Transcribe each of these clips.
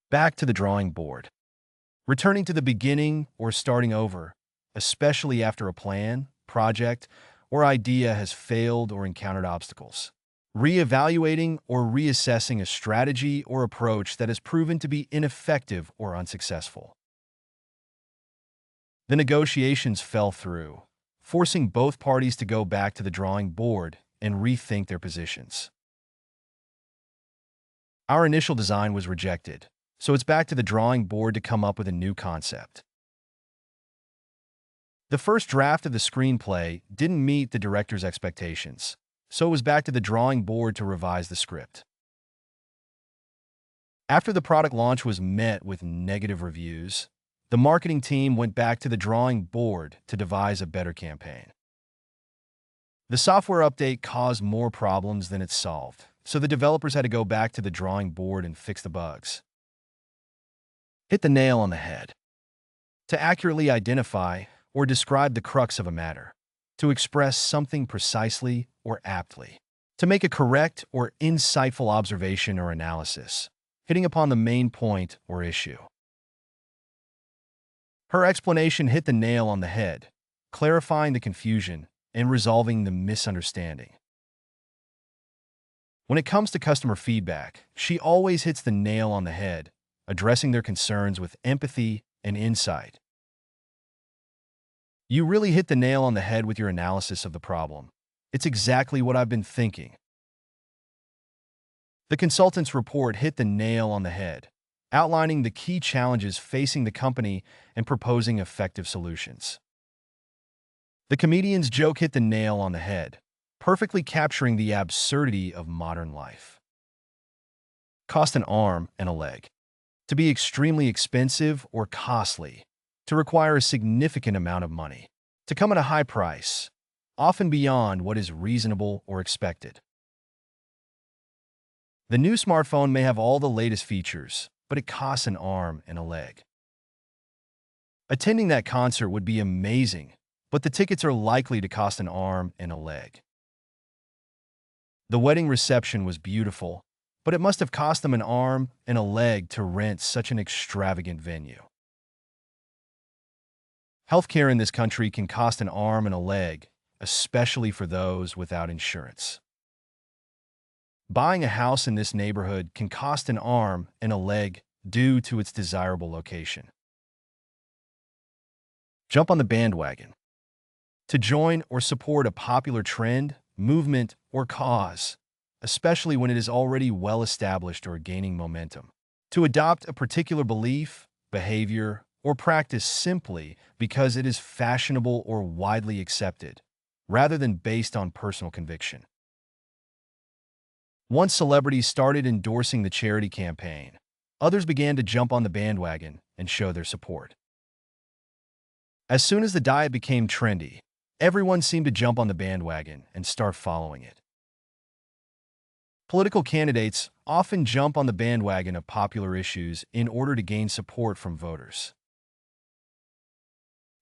Back to the drawing board. Returning to the beginning or starting over, especially after a plan, project, or idea has failed or encountered obstacles. Reevaluating or reassessing a strategy or approach that has proven to be ineffective or unsuccessful. The negotiations fell through, forcing both parties to go back to the drawing board and rethink their positions. Our initial design was rejected, so it's back to the drawing board to come up with a new concept. The first draft of the screenplay didn't meet the director's expectations, so it was back to the drawing board to revise the script. After the product launch was met with negative reviews, the marketing team went back to the drawing board to devise a better campaign. The software update caused more problems than it solved, so the developers had to go back to the drawing board and fix the bugs. Hit the nail on the head. To accurately identify or describe the crux of a matter. To express something precisely or aptly. To make a correct or insightful observation or analysis, hitting upon the main point or issue. Her explanation hit the nail on the head, clarifying the confusion and resolving the misunderstanding. When it comes to customer feedback, she always hits the nail on the head, addressing their concerns with empathy and insight. You really hit the nail on the head with your analysis of the problem. It's exactly what I've been thinking. The consultant's report hit the nail on the head, outlining the key challenges facing the company and proposing effective solutions. The comedian's joke hit the nail on the head, perfectly capturing the absurdity of modern life. Cost an arm and a leg. To be extremely expensive or costly, to require a significant amount of money, to come at a high price, often beyond what is reasonable or expected. The new smartphone may have all the latest features, but it costs an arm and a leg. Attending that concert would be amazing, but the tickets are likely to cost an arm and a leg. The wedding reception was beautiful, but it must have cost them an arm and a leg to rent such an extravagant venue. Healthcare in this country can cost an arm and a leg, especially for those without insurance. Buying a house in this neighborhood can cost an arm and a leg due to its desirable location. Jump on the bandwagon. To join or support a popular trend, movement, or cause, especially when it is already well established or gaining momentum. To adopt a particular belief, behavior, or practice simply because it is fashionable or widely accepted, rather than based on personal conviction. Once celebrities started endorsing the charity campaign, others began to jump on the bandwagon and show their support. As soon as the diet became trendy, everyone seemed to jump on the bandwagon and start following it. Political candidates often jump on the bandwagon of popular issues in order to gain support from voters.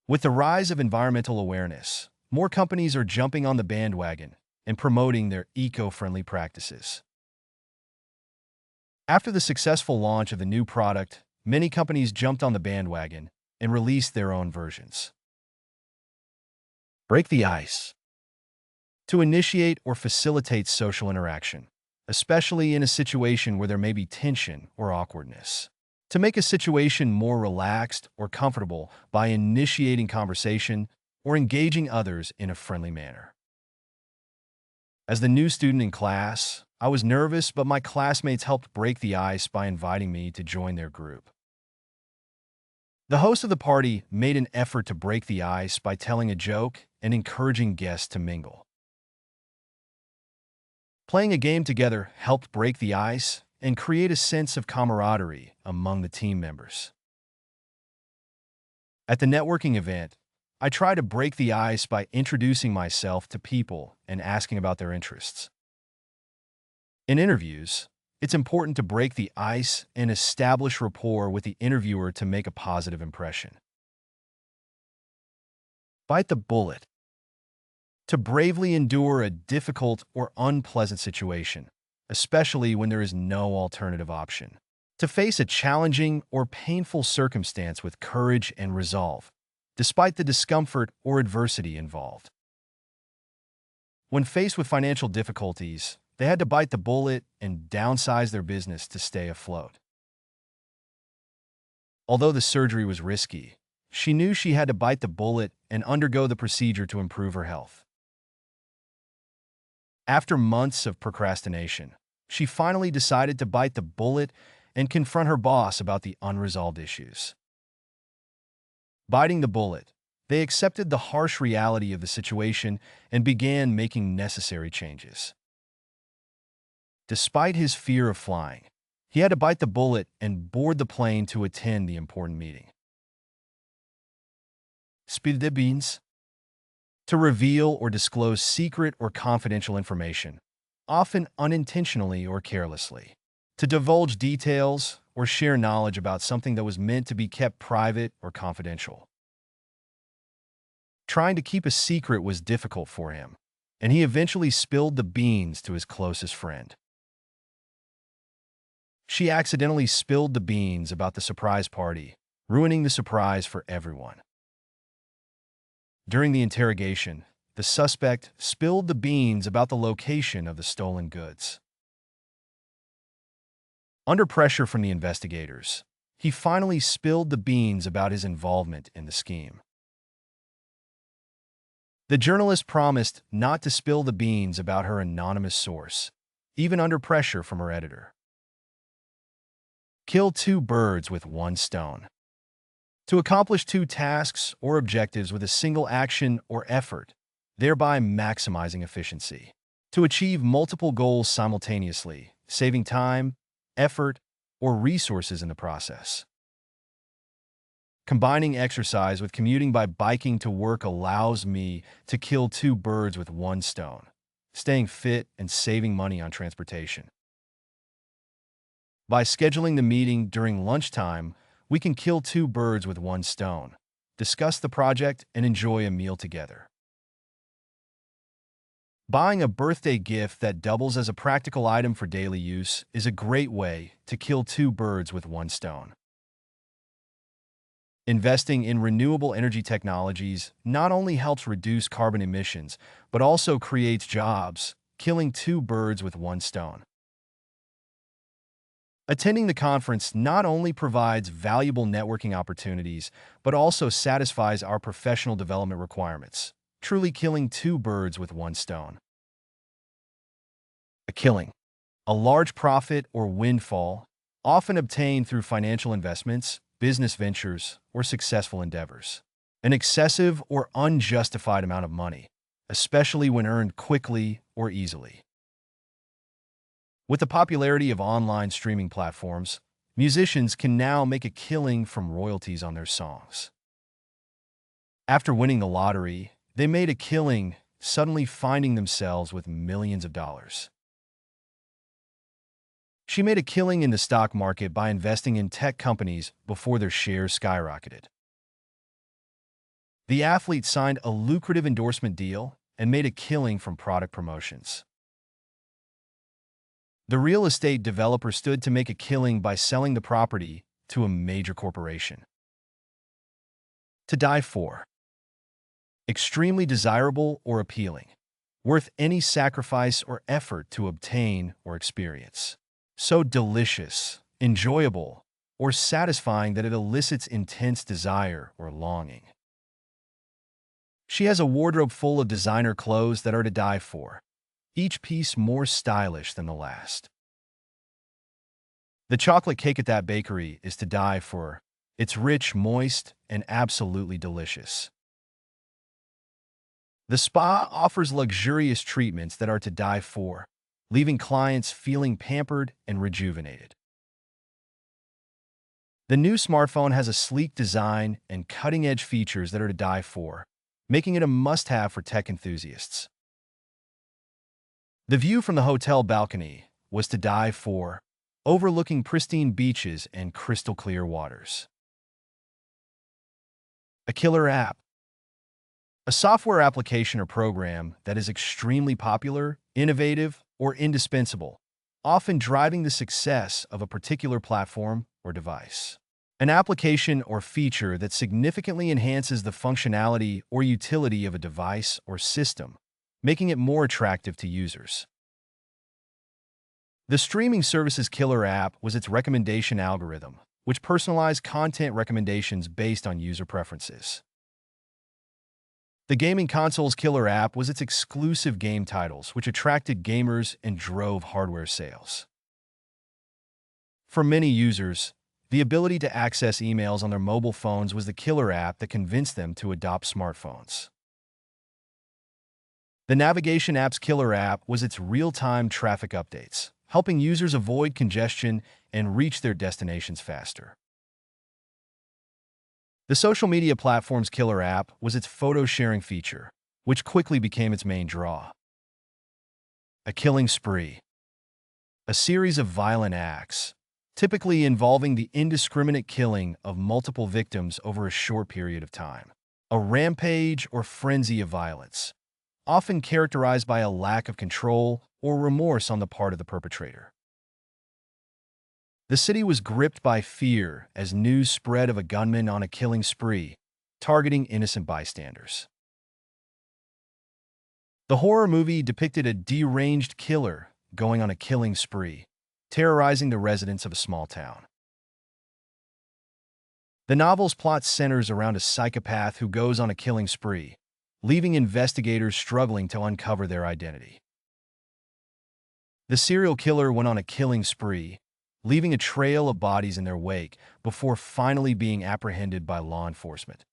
With the rise of environmental awareness, more companies are jumping on the bandwagon and promoting their eco-friendly practices. After the successful launch of the new product, many companies jumped on the bandwagon and released their own versions. Break the ice. To initiate or facilitate social interaction, especially in a situation where there may be tension or awkwardness. To make a situation more relaxed or comfortable by initiating conversation or engaging others in a friendly manner. As the new student in class, I was nervous, but my classmates helped break the ice by inviting me to join their group. The host of the party made an effort to break the ice by telling a joke and encouraging guests to mingle. Playing a game together helped break the ice and create a sense of camaraderie among the team members. At the networking event, I tried to break the ice by introducing myself to people and asking about their interests. In interviews, it's important to break the ice and establish rapport with the interviewer to make a positive impression. Bite the bullet. To bravely endure a difficult or unpleasant situation, especially when there is no alternative option. To face a challenging or painful circumstance with courage and resolve, despite the discomfort or adversity involved. When faced with financial difficulties, they had to bite the bullet and downsize their business to stay afloat. Although the surgery was risky, she knew she had to bite the bullet and undergo the procedure to improve her health. After months of procrastination, she finally decided to bite the bullet and confront her boss about the unresolved issues. Biting the bullet, they accepted the harsh reality of the situation and began making necessary changes. Despite his fear of flying, he had to bite the bullet and board the plane to attend the important meeting. Spill the beans. To reveal or disclose secret or confidential information, often unintentionally or carelessly. To divulge details or share knowledge about something that was meant to be kept private or confidential. Trying to keep a secret was difficult for him, and he eventually spilled the beans to his closest friend. She accidentally spilled the beans about the surprise party, ruining the surprise for everyone. During the interrogation, the suspect spilled the beans about the location of the stolen goods. Under pressure from the investigators, he finally spilled the beans about his involvement in the scheme. The journalist promised not to spill the beans about her anonymous source, even under pressure from her editor. Kill two birds with one stone. To accomplish two tasks or objectives with a single action or effort, thereby maximizing efficiency. To achieve multiple goals simultaneously, saving time, effort, or resources in the process. Combining exercise with commuting by biking to work allows me to kill two birds with one stone, staying fit and saving money on transportation. By scheduling the meeting during lunchtime, we can kill two birds with one stone, discuss the project, and enjoy a meal together. Buying a birthday gift that doubles as a practical item for daily use is a great way to kill two birds with one stone. Investing in renewable energy technologies not only helps reduce carbon emissions, but also creates jobs, killing two birds with one stone. Attending the conference not only provides valuable networking opportunities, but also satisfies our professional development requirements, truly killing two birds with one stone. A killing, a large profit or windfall, often obtained through financial investments, business ventures, or successful endeavors. An excessive or unjustified amount of money, especially when earned quickly or easily. With the popularity of online streaming platforms, musicians can now make a killing from royalties on their songs. After winning the lottery, they made a killing, suddenly finding themselves with millions of dollars. She made a killing in the stock market by investing in tech companies before their shares skyrocketed. The athlete signed a lucrative endorsement deal and made a killing from product promotions. The real estate developer stood to make a killing by selling the property to a major corporation. To die for. Extremely desirable or appealing. Worth any sacrifice or effort to obtain or experience. So delicious, enjoyable, or satisfying that it elicits intense desire or longing. She has a wardrobe full of designer clothes that are to die for, each piece more stylish than the last. The chocolate cake at that bakery is to die for. It's rich, moist, and absolutely delicious. The spa offers luxurious treatments that are to die for, leaving clients feeling pampered and rejuvenated. The new smartphone has a sleek design and cutting-edge features that are to die for, making it a must-have for tech enthusiasts. The view from the hotel balcony was to die for, overlooking pristine beaches and crystal-clear waters. A killer app. A software application or program that is extremely popular, innovative, or indispensable, often driving the success of a particular platform or device. An application or feature that significantly enhances the functionality or utility of a device or system, making it more attractive to users. The streaming service's killer app was its recommendation algorithm, which personalized content recommendations based on user preferences. The gaming console's killer app was its exclusive game titles, which attracted gamers and drove hardware sales. For many users, the ability to access emails on their mobile phones was the killer app that convinced them to adopt smartphones. The navigation app's killer app was its real-time traffic updates, helping users avoid congestion and reach their destinations faster. The social media platform's killer app was its photo-sharing feature, which quickly became its main draw. A killing spree. A series of violent acts, typically involving the indiscriminate killing of multiple victims over a short period of time. A rampage or frenzy of violence, often characterized by a lack of control or remorse on the part of the perpetrator. The city was gripped by fear as news spread of a gunman on a killing spree, targeting innocent bystanders. The horror movie depicted a deranged killer going on a killing spree, terrorizing the residents of a small town. The novel's plot centers around a psychopath who goes on a killing spree, leaving investigators struggling to uncover their identity. The serial killer went on a killing spree, leaving a trail of bodies in their wake before finally being apprehended by law enforcement.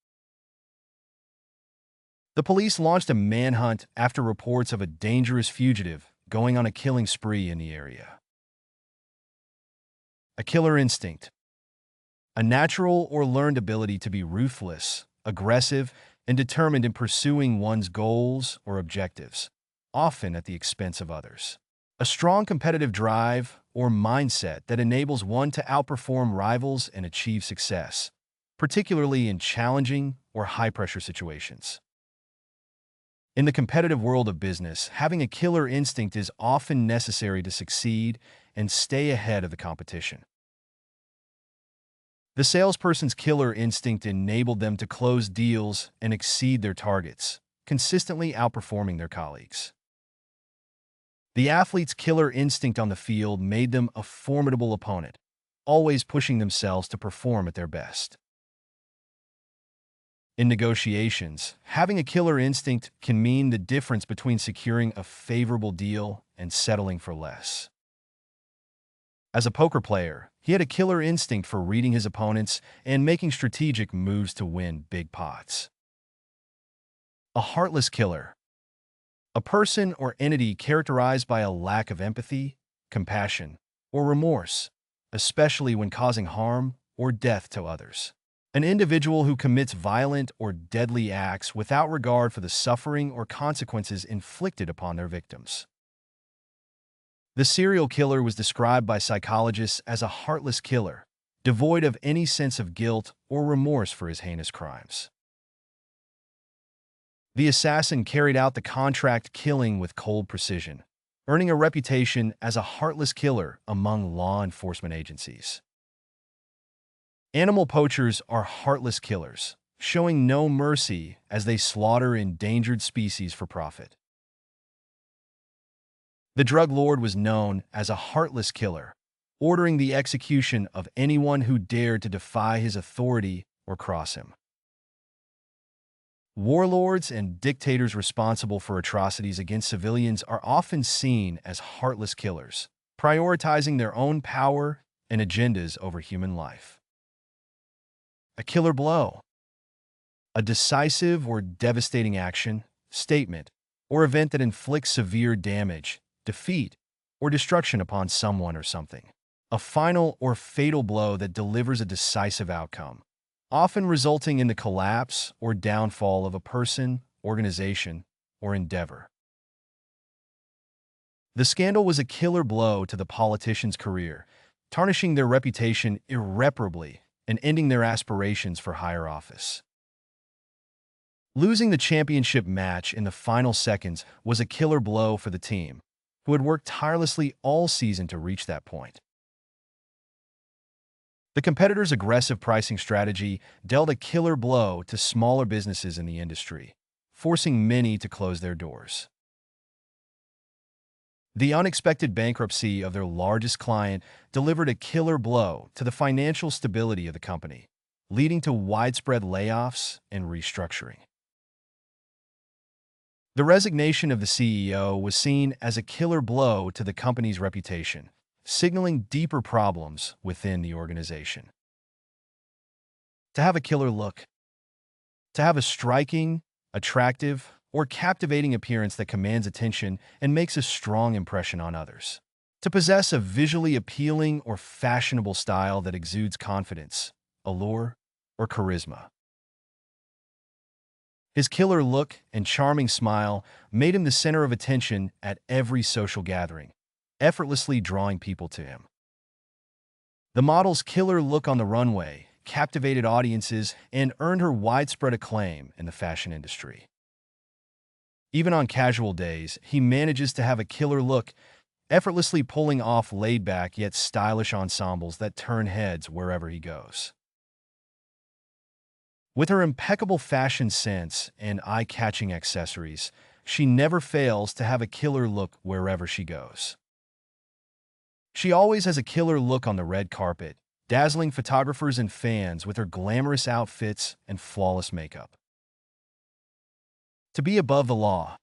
The police launched a manhunt after reports of a dangerous fugitive going on a killing spree in the area. A killer instinct. A natural or learned ability to be ruthless, aggressive, and determined in pursuing one's goals or objectives, often at the expense of others. A strong competitive drive or mindset that enables one to outperform rivals and achieve success, particularly in challenging or high-pressure situations. In the competitive world of business, having a killer instinct is often necessary to succeed and stay ahead of the competition. The salesperson's killer instinct enabled them to close deals and exceed their targets, consistently outperforming their colleagues. The athlete's killer instinct on the field made them a formidable opponent, always pushing themselves to perform at their best. In negotiations, having a killer instinct can mean the difference between securing a favorable deal and settling for less. As a poker player, he had a killer instinct for reading his opponents and making strategic moves to win big pots. A heartless killer. A person or entity characterized by a lack of empathy, compassion, or remorse, especially when causing harm or death to others. An individual who commits violent or deadly acts without regard for the suffering or consequences inflicted upon their victims. The serial killer was described by psychologists as a heartless killer, devoid of any sense of guilt or remorse for his heinous crimes. The assassin carried out the contract killing with cold precision, earning a reputation as a heartless killer among law enforcement agencies. Animal poachers are heartless killers, showing no mercy as they slaughter endangered species for profit. The drug lord was known as a heartless killer, ordering the execution of anyone who dared to defy his authority or cross him. Warlords and dictators responsible for atrocities against civilians are often seen as heartless killers, prioritizing their own power and agendas over human life. A killer blow. A decisive or devastating action, statement, or event that inflicts severe damage, defeat, or destruction upon someone or something. A final or fatal blow that delivers a decisive outcome, often resulting in the collapse or downfall of a person, organization, or endeavor. The scandal was a killer blow to the politician's career, tarnishing their reputation irreparably and ending their aspirations for higher office. Losing the championship match in the final seconds was a killer blow for the team, who had worked tirelessly all season to reach that point. The competitor's aggressive pricing strategy dealt a killer blow to smaller businesses in the industry, forcing many to close their doors. The unexpected bankruptcy of their largest client delivered a killer blow to the financial stability of the company, leading to widespread layoffs and restructuring. The resignation of the CEO was seen as a killer blow to the company's reputation, signaling deeper problems within the organization. To have a killer look. To have a striking, attractive, or captivating appearance that commands attention and makes a strong impression on others. To possess a visually appealing or fashionable style that exudes confidence, allure, or charisma. His killer look and charming smile made him the center of attention at every social gathering, effortlessly drawing people to him. The model's killer look on the runway captivated audiences and earned her widespread acclaim in the fashion industry. Even on casual days, he manages to have a killer look, effortlessly pulling off laid-back yet stylish ensembles that turn heads wherever he goes. With her impeccable fashion sense and eye-catching accessories, she never fails to have a killer look wherever she goes. She always has a killer look on the red carpet, dazzling photographers and fans with her glamorous outfits and flawless makeup. To be above the law.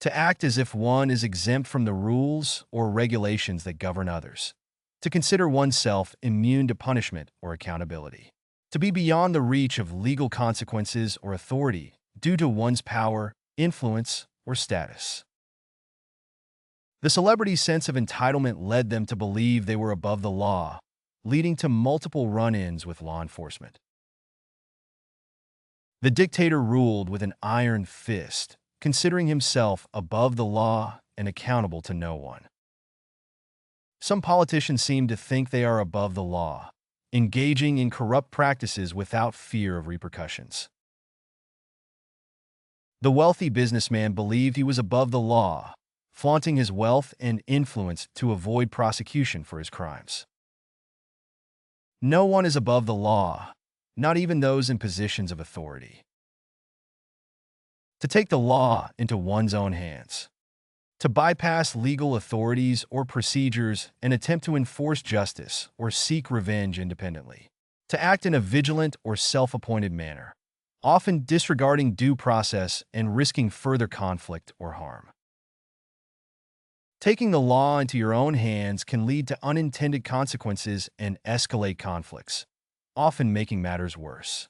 To act as if one is exempt from the rules or regulations that govern others. To consider oneself immune to punishment or accountability. To be beyond the reach of legal consequences or authority due to one's power, influence, or status. The celebrity's sense of entitlement led them to believe they were above the law, leading to multiple run-ins with law enforcement. The dictator ruled with an iron fist, considering himself above the law and accountable to no one. Some politicians seem to think they are above the law, engaging in corrupt practices without fear of repercussions. The wealthy businessman believed he was above the law, flaunting his wealth and influence to avoid prosecution for his crimes. No one is above the law, not even those in positions of authority. To take the law into one's own hands. To bypass legal authorities or procedures and attempt to enforce justice or seek revenge independently. To act in a vigilant or self-appointed manner, often disregarding due process and risking further conflict or harm. Taking the law into your own hands can lead to unintended consequences and escalate conflicts, often making matters worse.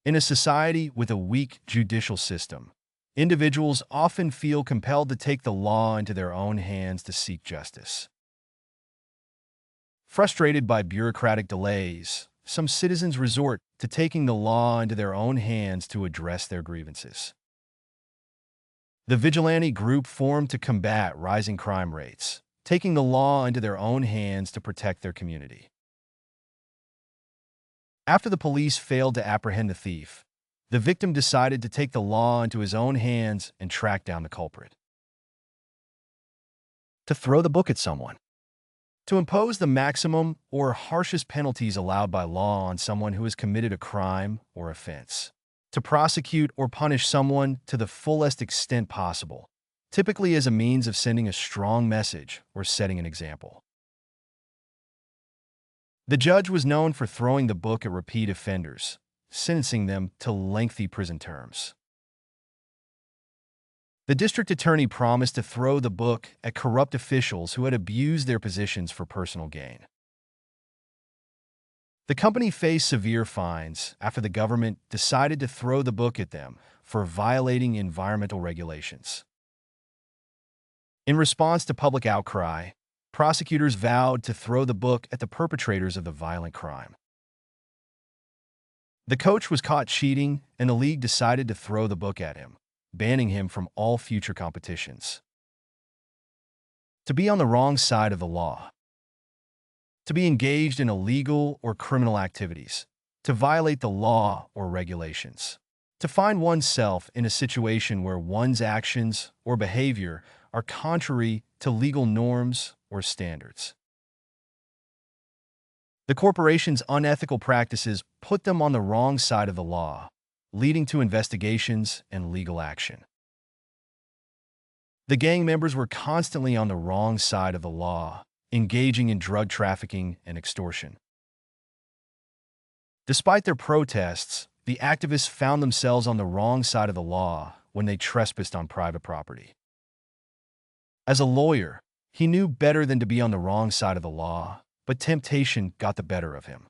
In a society with a weak judicial system, individuals often feel compelled to take the law into their own hands to seek justice. Frustrated by bureaucratic delays, some citizens resort to taking the law into their own hands to address their grievances. The vigilante group formed to combat rising crime rates, taking the law into their own hands to protect their community. After the police failed to apprehend the thief, the victim decided to take the law into his own hands and track down the culprit. To throw the book at someone. To impose the maximum or harshest penalties allowed by law on someone who has committed a crime or offense. To prosecute or punish someone to the fullest extent possible, typically as a means of sending a strong message or setting an example. The judge was known for throwing the book at repeat offenders, sentencing them to lengthy prison terms. The district attorney promised to throw the book at corrupt officials who had abused their positions for personal gain. The company faced severe fines after the government decided to throw the book at them for violating environmental regulations. In response to public outcry, prosecutors vowed to throw the book at the perpetrators of the violent crime. The coach was caught cheating, and the league decided to throw the book at him, banning him from all future competitions. To be on the wrong side of the law. To be engaged in illegal or criminal activities. To violate the law or regulations. To find oneself in a situation where one's actions or behavior are contrary to legal norms or standards. The corporation's unethical practices put them on the wrong side of the law, leading to investigations and legal action. The gang members were constantly on the wrong side of the law, engaging in drug trafficking and extortion. Despite their protests, the activists found themselves on the wrong side of the law when they trespassed on private property. As a lawyer, he knew better than to be on the wrong side of the law, but temptation got the better of him.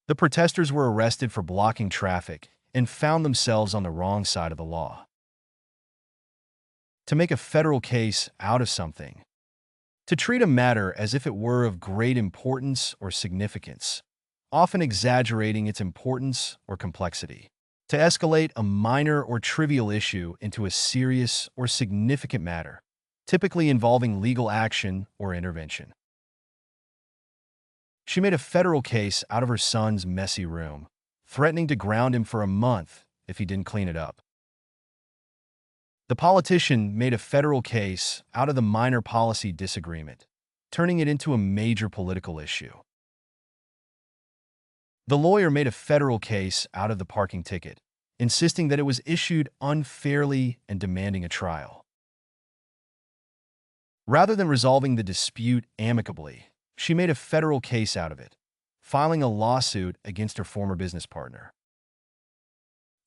The protesters were arrested for blocking traffic and found themselves on the wrong side of the law. To make a federal case out of something, to treat a matter as if it were of great importance or significance, often exaggerating its importance or complexity. To escalate a minor or trivial issue into a serious or significant matter, typically involving legal action or intervention. She made a federal case out of her son's messy room, threatening to ground him for a month if he didn't clean it up. The politician made a federal case out of the minor policy disagreement, turning it into a major political issue. The lawyer made a federal case out of the parking ticket, insisting that it was issued unfairly and demanding a trial. Rather than resolving the dispute amicably, she made a federal case out of it, filing a lawsuit against her former business partner.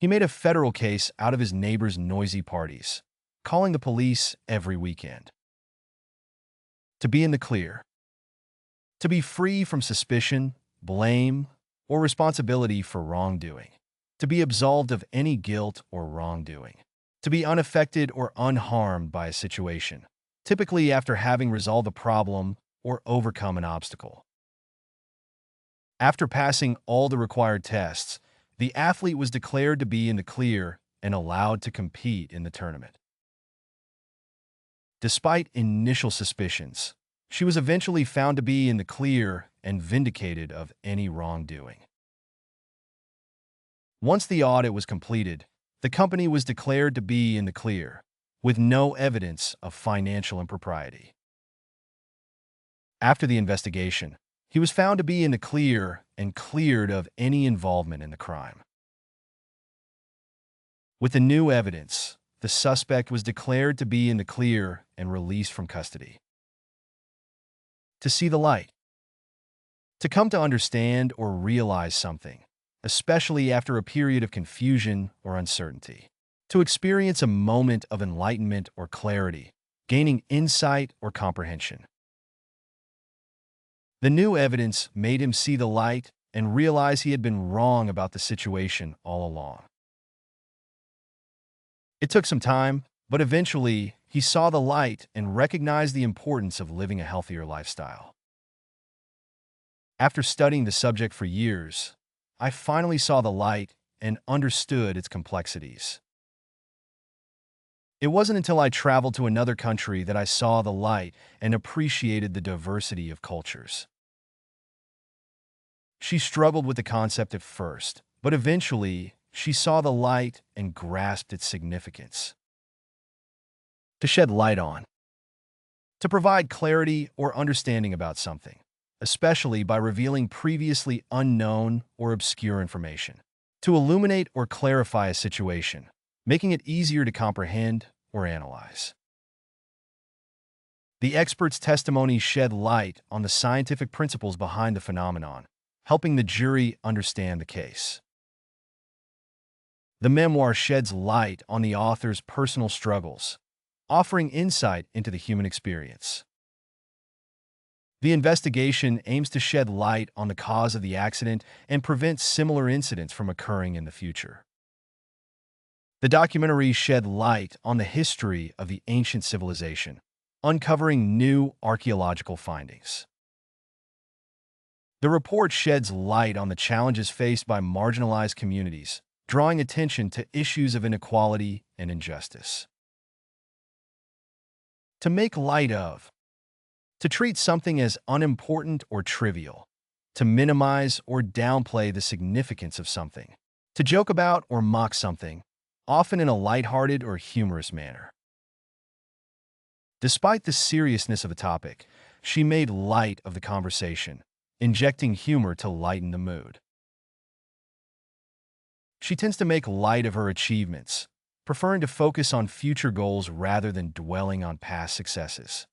He made a federal case out of his neighbor's noisy parties, calling the police every weekend. To be in the clear. To be free from suspicion, blame, or responsibility for wrongdoing. To be absolved of any guilt or wrongdoing. To be unaffected or unharmed by a situation, typically after having resolved a problem or overcome an obstacle. After passing all the required tests, the athlete was declared to be in the clear and allowed to compete in the tournament. Despite initial suspicions, she was eventually found to be in the clear and vindicated of any wrongdoing. Once the audit was completed, the company was declared to be in the clear, with no evidence of financial impropriety. After the investigation, he was found to be in the clear and cleared of any involvement in the crime. With the new evidence, the suspect was declared to be in the clear and released from custody. To see the light. To come to understand or realize something, especially after a period of confusion or uncertainty. To experience a moment of enlightenment or clarity, gaining insight or comprehension. The new evidence made him see the light and realize he had been wrong about the situation all along. It took some time, but eventually he saw the light and recognized the importance of living a healthier lifestyle. After studying the subject for years, I finally saw the light and understood its complexities. It wasn't until I traveled to another country that I saw the light and appreciated the diversity of cultures. She struggled with the concept at first, but eventually she saw the light and grasped its significance. To shed light on. To provide clarity or understanding about something, especially by revealing previously unknown or obscure information. To illuminate or clarify a situation, making it easier to comprehend or analyze. The expert's testimony shed light on the scientific principles behind the phenomenon, helping the jury understand the case. The memoir sheds light on the author's personal struggles, offering insight into the human experience. The investigation aims to shed light on the cause of the accident and prevent similar incidents from occurring in the future. The documentary shed light on the history of the ancient civilization, uncovering new archaeological findings. The report sheds light on the challenges faced by marginalized communities, drawing attention to issues of inequality and injustice. To make light of. To treat something as unimportant or trivial. To minimize or downplay the significance of something. To joke about or mock something, often in a lighthearted or humorous manner. Despite the seriousness of the topic, she made light of the conversation, injecting humor to lighten the mood. She tends to make light of her achievements, preferring to focus on future goals rather than dwelling on past successes.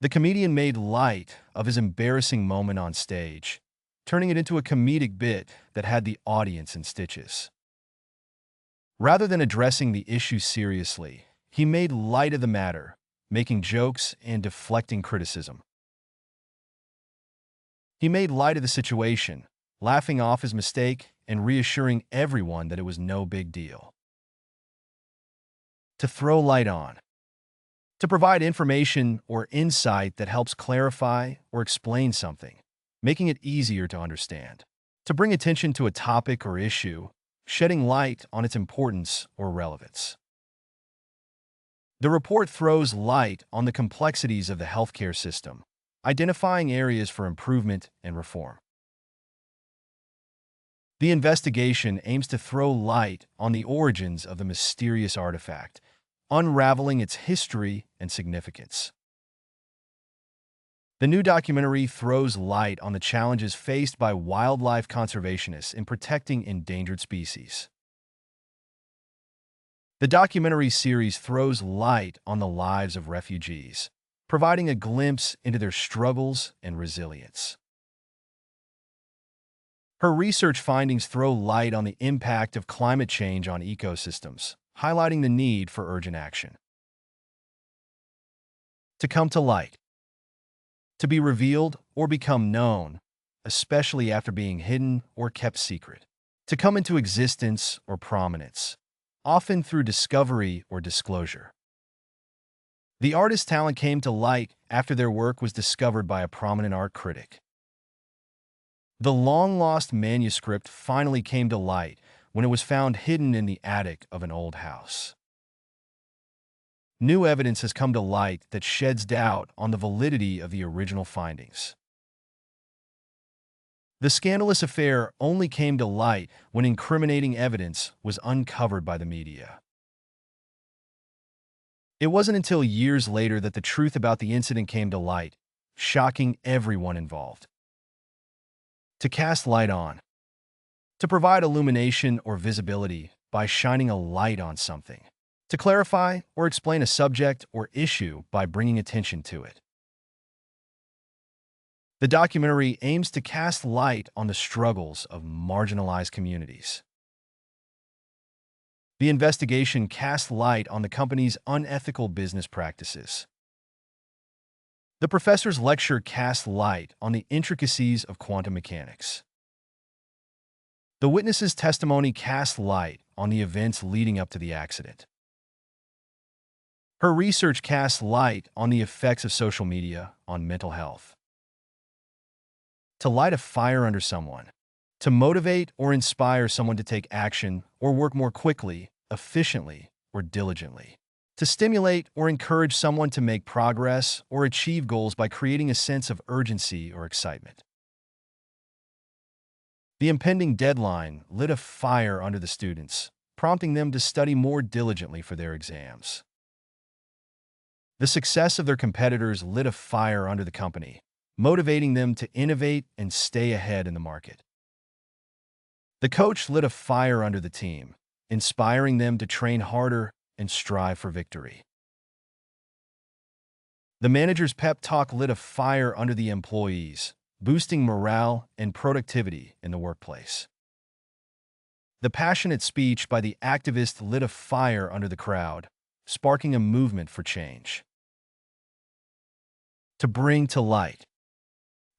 The comedian made light of his embarrassing moment on stage, turning it into a comedic bit that had the audience in stitches. Rather than addressing the issue seriously, he made light of the matter, making jokes and deflecting criticism. He made light of the situation, laughing off his mistake and reassuring everyone that it was no big deal. To throw light on. To provide information or insight that helps clarify or explain something, making it easier to understand. To bring attention to a topic or issue, shedding light on its importance or relevance. The report throws light on the complexities of the healthcare system, identifying areas for improvement and reform. The investigation aims to throw light on the origins of the mysterious artifact, unraveling its history and significance. The new documentary throws light on the challenges faced by wildlife conservationists in protecting endangered species. The documentary series throws light on the lives of refugees, providing a glimpse into their struggles and resilience. Her research findings throw light on the impact of climate change on ecosystems, highlighting the need for urgent action. To come to light. To be revealed or become known, especially after being hidden or kept secret. To come into existence or prominence, often through discovery or disclosure. The artist's talent came to light after their work was discovered by a prominent art critic. The long-lost manuscript finally came to light when it was found hidden in the attic of an old house. New evidence has come to light that sheds doubt on the validity of the original findings. The scandalous affair only came to light when incriminating evidence was uncovered by the media. It wasn't until years later that the truth about the incident came to light, shocking everyone involved. To cast light on. To provide illumination or visibility by shining a light on something. To clarify or explain a subject or issue by bringing attention to it. The documentary aims to cast light on the struggles of marginalized communities. The investigation casts light on the company's unethical business practices. The professor's lecture casts light on the intricacies of quantum mechanics. The witness's testimony casts light on the events leading up to the accident. Her research casts light on the effects of social media on mental health. To light a fire under someone. To motivate or inspire someone to take action or work more quickly, efficiently, or diligently. To stimulate or encourage someone to make progress or achieve goals by creating a sense of urgency or excitement. The impending deadline lit a fire under the students, prompting them to study more diligently for their exams. The success of their competitors lit a fire under the company, motivating them to innovate and stay ahead in the market. The coach lit a fire under the team, inspiring them to train harder and strive for victory. The manager's pep talk lit a fire under the employees, boosting morale and productivity in the workplace. The passionate speech by the activist lit a fire under the crowd, sparking a movement for change. To bring to light.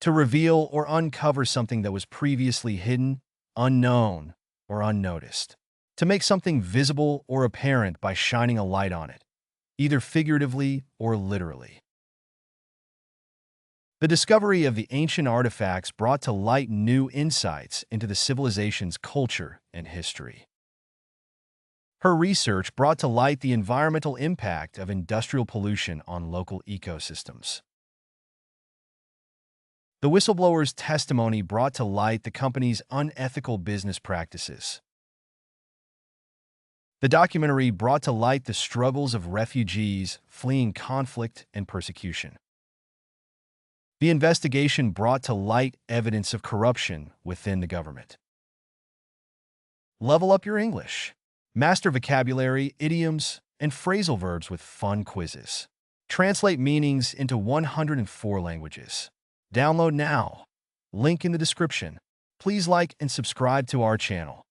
To reveal or uncover something that was previously hidden, unknown, or unnoticed. To make something visible or apparent by shining a light on it, either figuratively or literally. The discovery of the ancient artifacts brought to light new insights into the civilization's culture and history. Her research brought to light the environmental impact of industrial pollution on local ecosystems. The whistleblower's testimony brought to light the company's unethical business practices. The documentary brought to light the struggles of refugees fleeing conflict and persecution. The investigation brought to light evidence of corruption within the government. Level up your English. Master vocabulary, idioms, and phrasal verbs with fun quizzes. Translate meanings into 104 languages. Download now. Link in the description. Please like and subscribe to our channel.